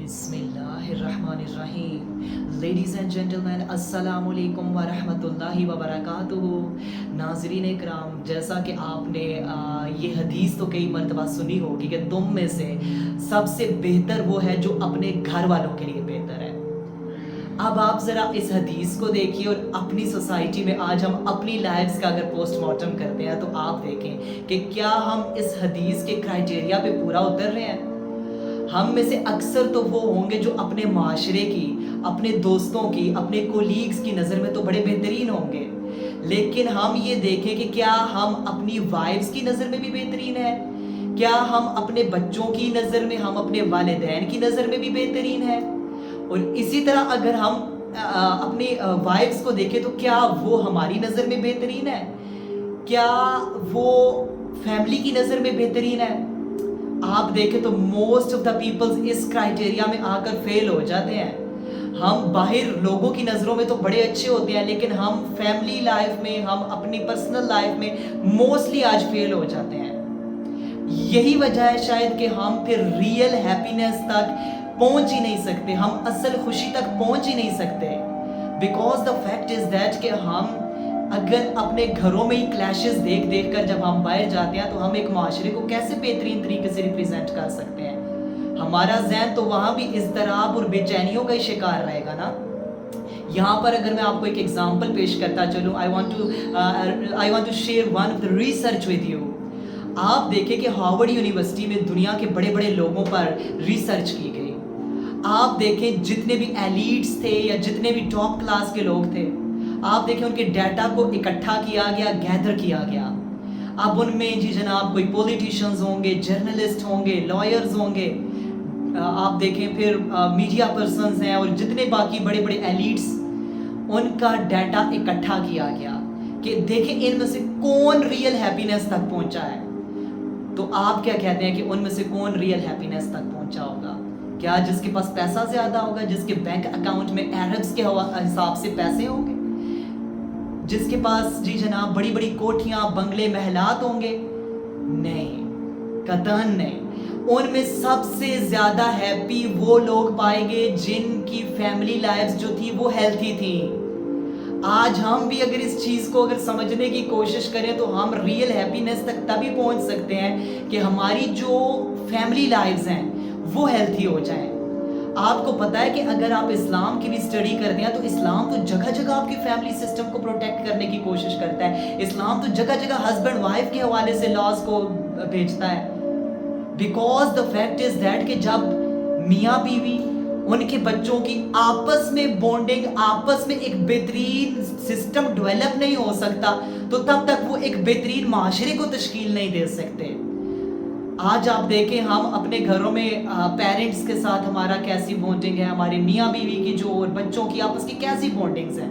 बिस्मिल्लाहिर्रहमानिर्रहीम। Ladies and gentleman, अस्सलाम वालेकुम वरहमतुल्लाहि वबरकातुहू। नाज़रीन इकराम, जैसा कि आपने ये हदीस तो कई मरतबा सुनी होगी कि तुम में से सबसे बेहतर वो है जो अपने घर वालों के लिए बेहतर है। अब आप ज़रा इस हदीस को देखिए और अपनी सोसाइटी में आज हम अपनी लाइफ्स का अगर पोस्टमार्टम करते हैं तो आप देखें कि क्या हम इस हदीस के क्राइटेरिया पे पूरा उतर रहे हैं। हम में से अक्सर तो वो होंगे जो अपने माशरे की, अपने दोस्तों की, अपने कोलीग्स की नज़र में तो बड़े बेहतरीन होंगे, लेकिन हम ये देखें कि क्या हम अपनी वाइफ्स की नज़र में भी बेहतरीन है, क्या हम अपने बच्चों की नज़र में, हम अपने वालिदैन की नज़र में भी बेहतरीन है। और इसी तरह अगर हम अपनी वाइफ्स को देखें तो क्या वो हमारी नज़र में बेहतरीन है, क्या वो फैमिली की नज़र में बेहतरीन है। आप देखें तो मोस्ट ऑफ द पीपल्स इस क्राइटेरिया में आकर फेल हो जाते हैं। हम बाहर लोगों की नज़रों में तो बड़े अच्छे होते हैं, लेकिन हम फैमिली लाइफ में, हम अपनी पर्सनल लाइफ में मोस्टली आज फेल हो जाते हैं। यही वजह है शायद कि हम फिर रियल हैप्पीनेस तक पहुंच ही नहीं सकते, हम असल खुशी तक पहुंच ही नहीं सकते। Because the fact is that कि हम अगर अपने घरों में ही क्लैशेस देख देख कर जब हम बाहर जाते हैं तो हम एक माशरे को कैसे बेहतरीन तरीके से रिप्रेजेंट कर सकते हैं। हमारा जहन तो वहाँ भी इज़्तिराब और बेचैनियों का ही शिकार रहेगा ना। यहाँ पर अगर मैं आपको एक एग्जांपल पेश करता चलूँ, I want to share one of the research with you. आप देखें कि हार्वर्ड यूनिवर्सिटी में दुनिया के बड़े बड़े लोगों पर रिसर्च की गई। आप देखें जितने भी एलीट्स थे या जितने भी टॉप क्लास के लोग थे, आप देखें उनके डाटा को इकट्ठा किया गया, गैदर किया गया। अब उनमें जी जनाब कोई पॉलिटिशियंस होंगे, जर्नलिस्ट होंगे, लॉयर्स होंगे, आप देखें फिर मीडिया पर्सन्स हैं और जितने बाकी बड़े बड़े एलीट्स, उनका डाटा इकट्ठा किया गया कि देखें इनमें से कौन रियल हैप्पीनेस तक पहुंचा है। तो आप क्या कहते हैं कि उनमें से कौन रियल हैप्पीनेस तक पहुंचा होगा? क्या जिसके पास पैसा ज्यादा होगा, जिसके बैंक अकाउंट में अरब्स के हिसाब से पैसे होंगे, जिसके पास जी जनाब बड़ी बड़ी कोठियां, बंगले, महलात होंगे? नहीं, कतन नहीं। उनमें सबसे ज्यादा हैप्पी वो लोग पाए गए जिनकी फैमिली लाइफ्स जो थी वो हेल्थी थी। आज हम भी अगर इस चीज को अगर समझने की कोशिश करें तो हम रियल हैप्पीनेस तक तभी पहुंच सकते हैं कि हमारी जो फैमिली लाइफ्स हैं वो हेल्थी हो जाएं। आपको पता है कि अगर आप इस्लाम की भी स्टडी करते हैं तो इस्लाम तो जगह जगह आपकी फैमिली सिस्टम को प्रोटेक्ट करने की कोशिश करता है। इस्लाम तो जगह जगह हस्बैंड वाइफ के हवाले से लॉज को भेजता है। Because the fact is that कि जब मियाँ बीवी, उनके बच्चों की आपस में बॉन्डिंग, आपस में एक बेहतरीन सिस्टम डेवलप नहीं हो सकता तो तब तक वो एक बेहतरीन माशरे को तश्कील नहीं दे सकते। आज आप देखें हम अपने घरों में पेरेंट्स के साथ हमारा कैसी बॉन्डिंग है, हमारे मियाँ बीवी की जो और बच्चों की आपस की कैसी बॉन्डिंग्स हैं।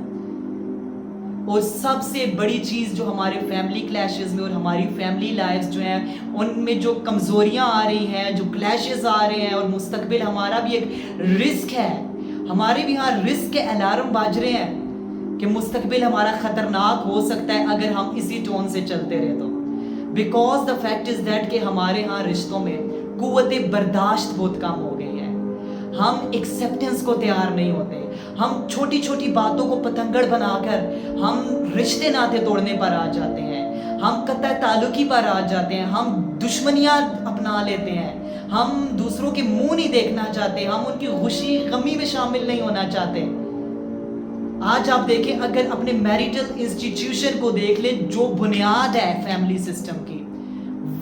और सबसे बड़ी चीज़ जो हमारे फैमिली क्लैशेस में और हमारी फैमिली लाइफ्स जो हैं उनमें जो कमज़ोरियाँ आ रही हैं, जो क्लैशेस आ रहे हैं और मुस्तकबिल हमारा भी एक रिस्क है, हमारे भी यहाँ रिस्क के अलार्म बाज रहे हैं कि मुस्तकबिल हमारा ख़तरनाक हो सकता है अगर हम इसी टोन से चलते रहे तो। Because the fact is that कि हमारे यहाँ रिश्तों में कुव्वत बर्दाश्त बहुत कम हो गई है। हम एक्सेप्टेंस को तैयार नहीं होते। हम छोटी छोटी बातों को पतंगड़ बनाकर हम रिश्ते नाते तोड़ने पर आ जाते हैं, हम कतई ताल्लुकी पर आ जाते हैं, हम दुश्मनियाँ अपना लेते हैं, हम दूसरों के मुंह नहीं देखना चाहते, हम उनकी खुशी गमी में शामिल नहीं होना चाहते। आज आप देखें अगर अपने मैरिटल इंस्टीट्यूशन को देख लें, जो बुनियाद है फैमिली सिस्टम की,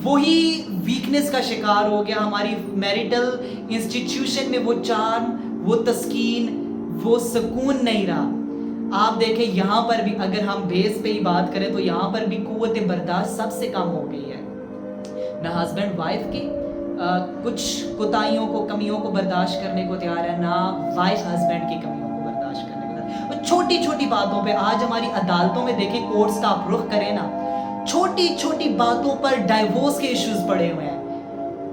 वही वीकनेस का शिकार हो गया। हमारी मैरिटल इंस्टीट्यूशन में वो चार्म, वो तस्कीन, वो सुकून नहीं रहा। आप देखें यहाँ पर भी अगर हम बेस पे ही बात करें तो यहाँ पर भी कुव्वत बर्दाश्त सबसे कम हो गई है। ना हस्बैंड वाइफ की कुछ कोताहियों को, कमियों को बर्दाश्त करने को तैयार है, ना वाइफ हस्बैंड की कमियों को बर्दाश्त करने को तैयार है। छोटी छोटी बातों पे आज हमारी अदालतों में देखें, कोर्ट्स का आप रुख करें ना, छोटी छोटी बातों पर डाइवोर्स के इश्यूज पड़े हुए हैं,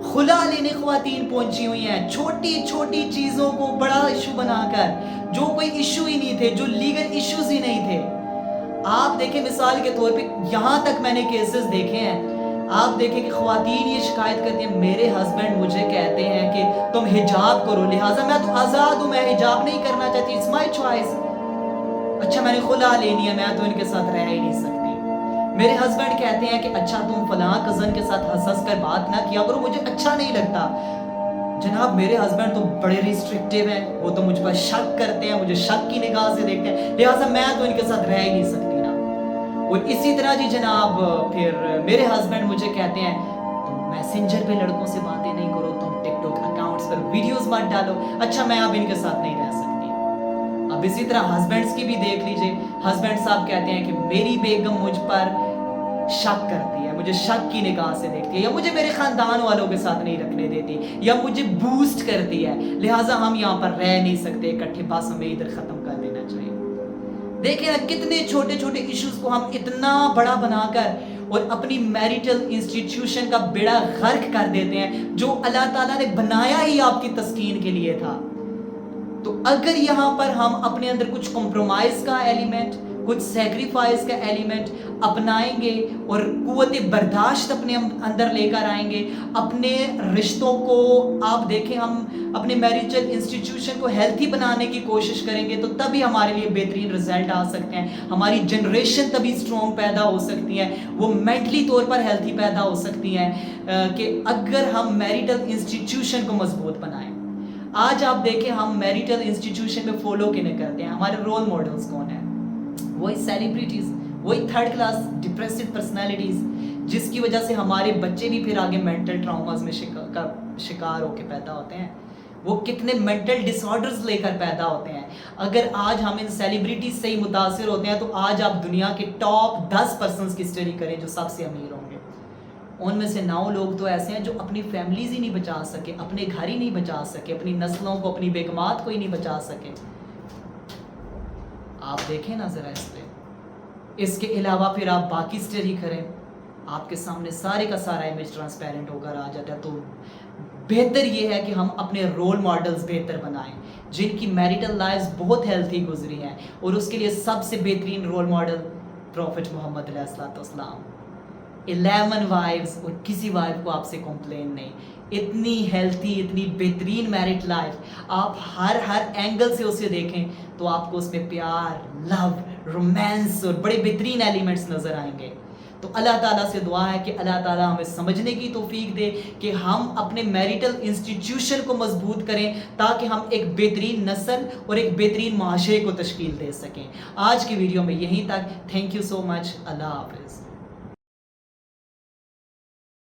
खुला लेने ख्वातीन पहुंची हुई हैं, छोटी छोटी चीजों को बड़ा इशू बनाकर, जो कोई इशू ही नहीं थे, जो लीगल इश्यूज ही नहीं थे। आप देखें मिसाल के तौर पे यहाँ तक मैंने केसेस देखे हैं, آپ دیکھیں کہ خواتین یہ شکایت کرتی ہیں میرے ہسبینڈ مجھے کہتے ہیں کہ تم حجاب کرو، لہٰذا میں تو آزاد ہوں، میں حجاب نہیں کرنا چاہتی، اٹس مائی چوائس۔ اچھا میں نے خلا لینی ہے، میں تو ان کے ساتھ رہ ہی نہیں سکتی۔ میرے ہسبینڈ کہتے ہیں کہ اچھا تم فلاں کزن کے ساتھ ہنس ہنس کر بات نہ کیا کرو، مجھے اچھا نہیں لگتا۔ جناب میرے ہسبینڈ تو بڑے ریسٹرکٹیو ہیں، وہ تو مجھ پر شک کرتے ہیں، مجھے شک کی نگاہ سے دیکھتے ہیں، لہٰذا میں تو ان کے ساتھ رہ ہی نہیں سکتی نا۔ اور اسی طرح جی جناب پھر میرے ہسبینڈ مجھے کہتے ہیں تم میسنجر پہ لڑکوں سے باتیں نہیں کرو، تم ٹک ٹاک اکاؤنٹس پر ویڈیوز مت ڈالو، اچھا میں اب ان کے ساتھ نہیں رہ سکتی۔ اب اسی طرح ہسبینڈس کی بھی دیکھ لیجئے، ہسبینڈ صاحب کہتے ہیں کہ میری بیگم مجھ پر شک کرتی ہے، مجھے شک کی نگاہ سے دیکھتی ہے، یا مجھے میرے خاندان والوں کے ساتھ نہیں رکھنے دیتی، یا مجھے بوسٹ کرتی ہے، لہٰذا ہم یہاں پر رہ نہیں سکتے اکٹھے، بس ہمیں ادھر ختم کر دینا چاہیے۔ دیکھیں نا کتنے چھوٹے چھوٹے ایشوز کو ہم اتنا بڑا بنا کر اور اپنی میریٹل انسٹیٹیوشن کا بیڑا غرق کر دیتے ہیں، جو اللہ تعالیٰ نے بنایا ہی آپ کی تسکین کے لیے تھا۔ تو اگر یہاں پر ہم اپنے اندر کچھ کمپرومائز کا ایلیمنٹ، کچھ سیکریفائز کا ایلیمنٹ اپنائیں گے اور قوت برداشت اپنے اندر لے کر آئیں گے، اپنے رشتوں کو آپ دیکھیں ہم اپنے میریجل انسٹیٹیوشن کو ہیلتھی بنانے کی کوشش کریں گے، تو تبھی ہمارے لیے بہترین رزلٹ آ سکتے ہیں، ہماری جنریشن تبھی اسٹرانگ پیدا ہو سکتی ہے، وہ مینٹلی طور پر ہیلتھی پیدا ہو سکتی ہیں کہ اگر ہم میریٹل انسٹیٹیوشن کو مضبوط بنائیں۔ آج آپ دیکھیں ہم میریٹل انسٹیٹیوشن میں فالو کنے کرتے ہیں، ہمارے رول ماڈلز کون ہیں؟ وہی سیلیبریٹیز، وہی تھرڈ کلاس ڈپریسڈ پرسنالٹیز، جس کی وجہ سے ہمارے بچے بھی پھر آگے مینٹل ٹراؤماز میں شکار ہو کے پیدا ہوتے ہیں، وہ کتنے مینٹل ڈس آرڈرز لے کر پیدا ہوتے ہیں۔ اگر آج ہم ان سیلیبریٹیز سے ہی متاثر ہوتے ہیں تو آج آپ دنیا کے ٹاپ 10 پرسنز کی اسٹڈی کریں جو سب سے امیر ہوں گے، ان میں سے 9 لوگ تو ایسے ہیں جو اپنی فیملیز ہی نہیں بچا سکے، اپنے گھر ہی نہیں بچا سکے، اپنی نسلوں کو، اپنی بیگمات کو ہی نہیں بچا سکے۔ آپ دیکھیں نا ذرا اس پہ۔ اس کے علاوہ پھر آپ باقی اسٹڈی کریں، آپ کے سامنے سارے کا سارا امیج ٹرانسپیرنٹ ہو کر آ جاتا ہے۔ تو بہتر یہ ہے کہ ہم اپنے رول ماڈلز بہتر بنائیں، جن کی میریٹل لائفز بہت ہیلتھی گزری ہیں، اور اس کے لیے سب سے بہترین رول ماڈل پروفٹ محمد علیہ السلام۔ 11 وائفز اور کسی وائف کو آپ سے کمپلین نہیں، اتنی ہیلتھی، اتنی بہترین میرٹ لائف، آپ ہر اینگل سے اسے دیکھیں تو آپ کو اس میں پیار، لو، رومانس اور بڑے بہترین ایلیمنٹس نظر آئیں گے۔ تو اللہ تعالیٰ سے دعا ہے کہ اللہ تعالیٰ ہمیں سمجھنے کی توفیق دے کہ ہم اپنے میریٹل انسٹیٹیوشن کو مضبوط کریں، تاکہ ہم ایک بہترین نسل اور ایک بہترین معاشرے کو تشکیل دے سکیں۔ آج کی ویڈیو میں یہیں تک، تھینک یو سو مچ، اللہ حافظ۔